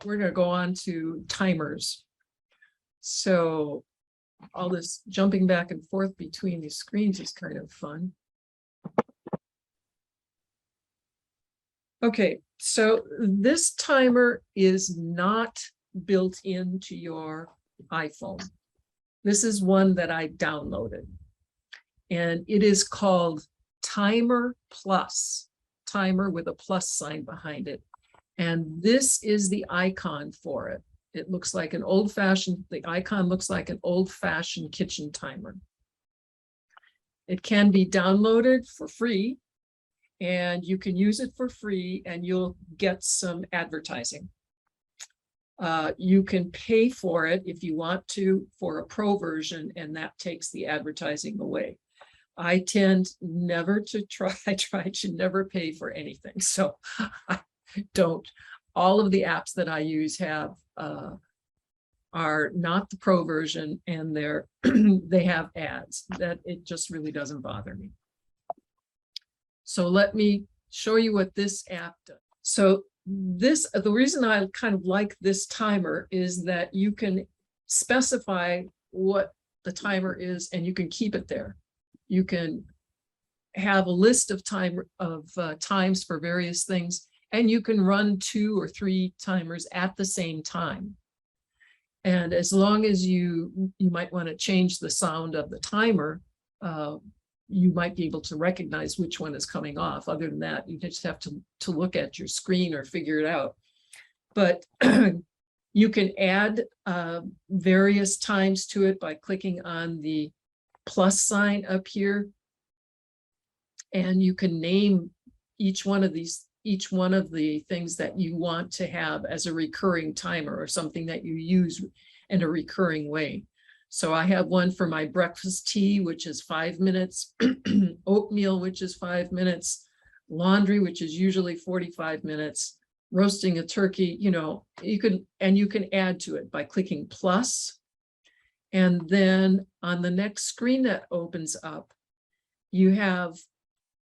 we're going to go on to timers. So all this jumping back and forth between these screens is kind of fun. Okay, so this timer is not built into your iPhone. This is one that I downloaded, and it is called Timer Plus, timer with a plus sign behind it. And this is the icon for it. It looks like an old-fashioned, the icon looks like an old-fashioned kitchen timer. It can be downloaded for free, and you can use it for free, and you'll get some advertising. You can pay for it if you want to for a pro version, and that takes the advertising away. I tend never to try to never pay for anything. So I don't. All of the apps that I use have are not the pro version, and they have ads. That it just really doesn't bother me. So let me show you what this app does. So the reason I kind of like this timer is that you can specify what the timer is, and you can keep it there. You can have a list of times for various things, and you can run 2 or 3 timers at the same time. And as long as you might want to change the sound of the timer, you might be able to recognize which one is coming off. Other than that, you just have to look at your screen or figure it out. But you can add various times to it by clicking on the plus sign up here. And you can name each one of the things that you want to have as a recurring timer, or something that you use in a recurring way. So I have one for my breakfast tea, which is 5 minutes, oatmeal, which is 5 minutes, laundry, which is usually 45 minutes, roasting a turkey. You can add to it by clicking plus. And then on the next screen that opens up, you have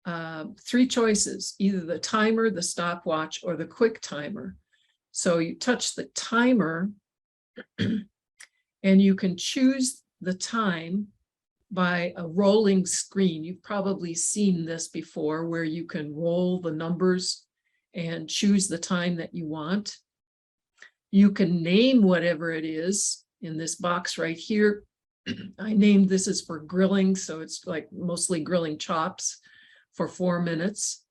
3 choices, either the timer, the stopwatch, or the quick timer. So you touch the timer and you can choose the time by a rolling screen. You've probably seen this before, where you can roll the numbers and choose the time that you want. You can name whatever it is in this box right here. I named this is for grilling, so it's like mostly grilling chops for 4 minutes.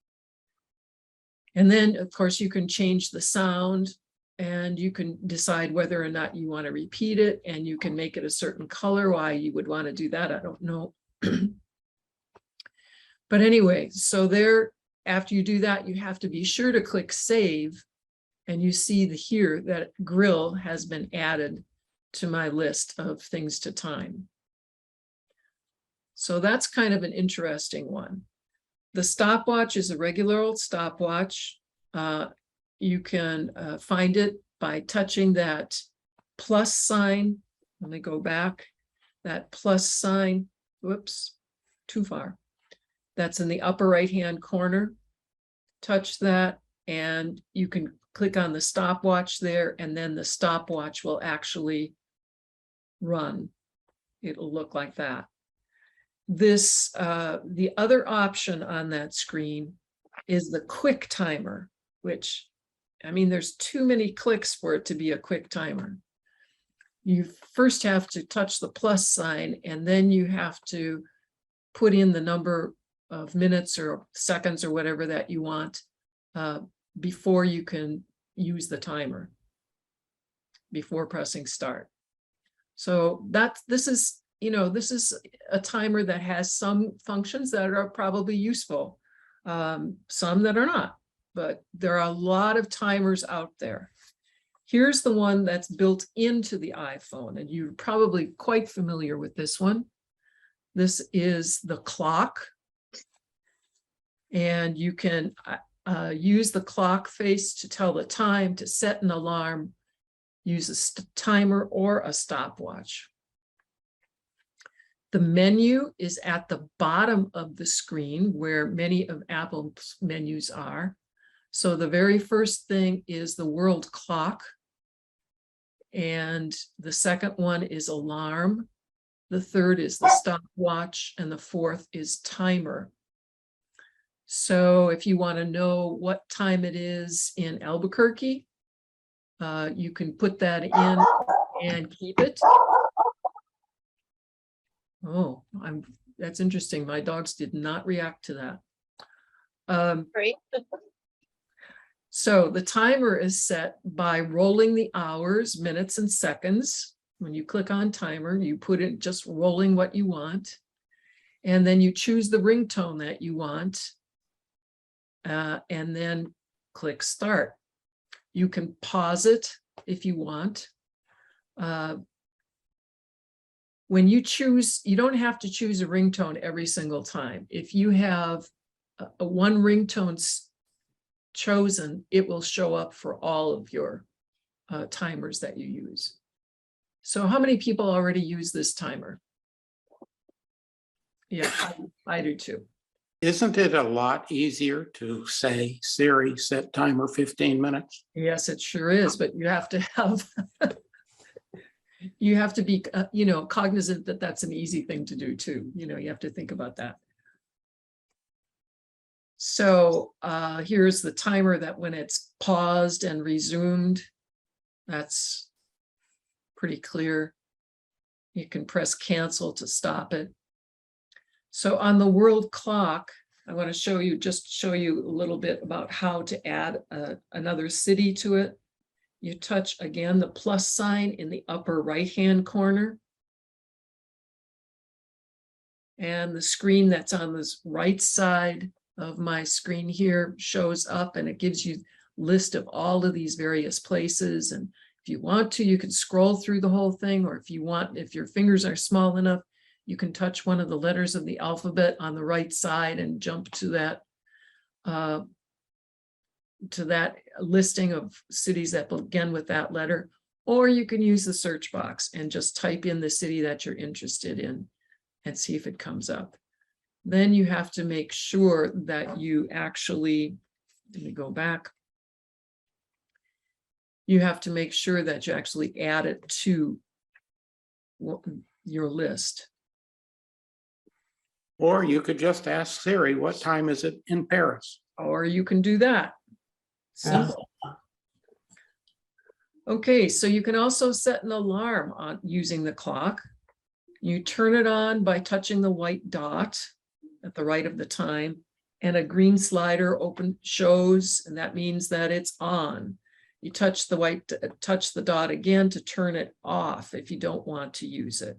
And then, of course, you can change the sound, and you can decide whether or not you want to repeat it, and you can make it a certain color. Why you would want to do that, I don't know. But anyway, so there, after you do that, you have to be sure to click save, and you see here that grill has been added to my list of things to time. So that's kind of an interesting one. The stopwatch is a regular old stopwatch. You can find it by touching that plus sign. Let me go back. That plus sign, whoops, too far. That's in the upper right-hand corner. Touch that, and you can click on the stopwatch there, and then the stopwatch will actually run. It'll look like that. This, the other option on that screen is the quick timer, which, I mean, there's too many clicks for it to be a quick timer. You first have to touch the plus sign, and then you have to put in the number of minutes or seconds or whatever that you want before you can use the timer, before pressing start. So this is a timer that has some functions that are probably useful, some that are not, but there are a lot of timers out there. Here's the one that's built into the iPhone, and you're probably quite familiar with this one. This is the clock, and you can use the clock face to tell the time, to set an alarm, use a timer or a stopwatch. The menu is at the bottom of the screen, where many of Apple's menus are. So the very first thing is the world clock. And the second one is alarm. The third is the stopwatch, and the fourth is timer. So if you want to know what time it is in Albuquerque, you can put that in and keep it. Oh, that's interesting. My dogs did not react to that. Great. So the timer is set by rolling the hours, minutes, and seconds. When you click on timer, you put in just rolling what you want. And then you choose the ringtone that you want. And then click start. You can pause it if you want. When you choose, you don't have to choose a ringtone every single time. If you have one ringtone chosen, it will show up for all of your timers that you use. So how many people already use this timer? Yeah, I do too. Isn't it a lot easier to say, Siri, set timer 15 minutes? Yes, it sure is, but you have to have, you have to be, cognizant that that's an easy thing to do too. You have to think about that. So here's the timer that when it's paused and resumed, that's pretty clear. You can press cancel to stop it. So on the world clock, I want to show you a little bit about how to add another city to it. You touch again the plus sign in the upper right-hand corner. And the screen that's on this right side of my screen here shows up, and it gives you a list of all of these various places. And if you want to, you can scroll through the whole thing, or if your fingers are small enough, you can touch one of the letters of the alphabet on the right side and jump to that listing of cities that begin with that letter. Or you can use the search box and just type in the city that you're interested in and see if it comes up. Then you have to make sure that you actually, let me go back. You have to make sure that you actually add it to your list. Or you could just ask Siri, what time is it in Paris? Or you can do that. Simple. Okay, so you can also set an alarm on using the clock. You turn it on by touching the white dot at the right of the time, and a green slider shows, and that means that it's on. You touch the dot again to turn it off if you don't want to use it.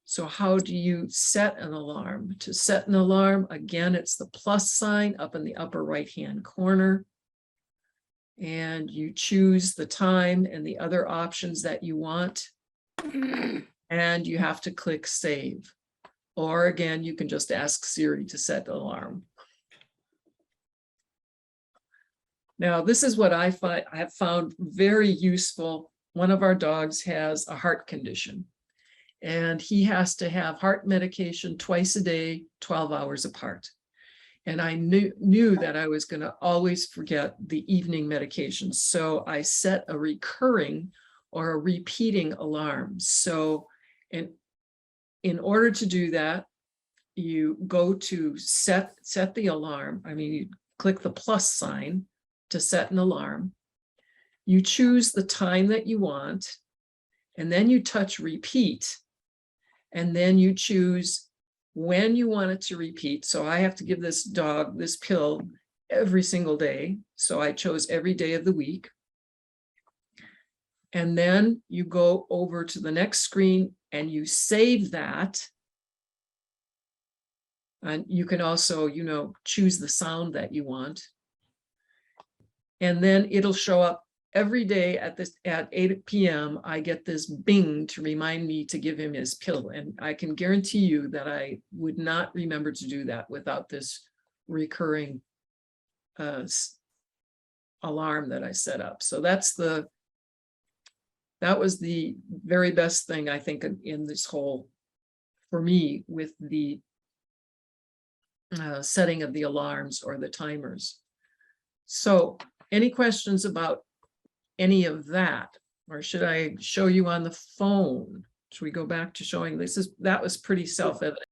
So how do you set an alarm? To set an alarm, again, it's the plus sign up in the upper right-hand corner. And you choose the time and the other options that you want. And you have to click save. Or again, you can just ask Siri to set the alarm. Now, this is what I have found very useful. One of our dogs has a heart condition, and he has to have heart medication twice a day, 12 hours apart. And I knew that I was going to always forget the evening medication. So I set a recurring or a repeating alarm. So in order to do that, you go to set the alarm. You click the plus sign to set an alarm. You choose the time that you want, and then you touch repeat. And then you choose when you want it to repeat. So I have to give this dog this pill every single day. So I chose every day of the week. And then you go over to the next screen and you save that. And you can also, choose the sound that you want. And then it'll show up every day at 8 p.m. I get this bing to remind me to give him his pill. And I can guarantee you that I would not remember to do that without this recurring alarm that I set up. So that was the very best thing, I think, in this whole, for me, with the setting of the alarms or the timers. So any questions about any of that? Or should I show you on the phone? Should we go back to showing this? That was pretty self-evident.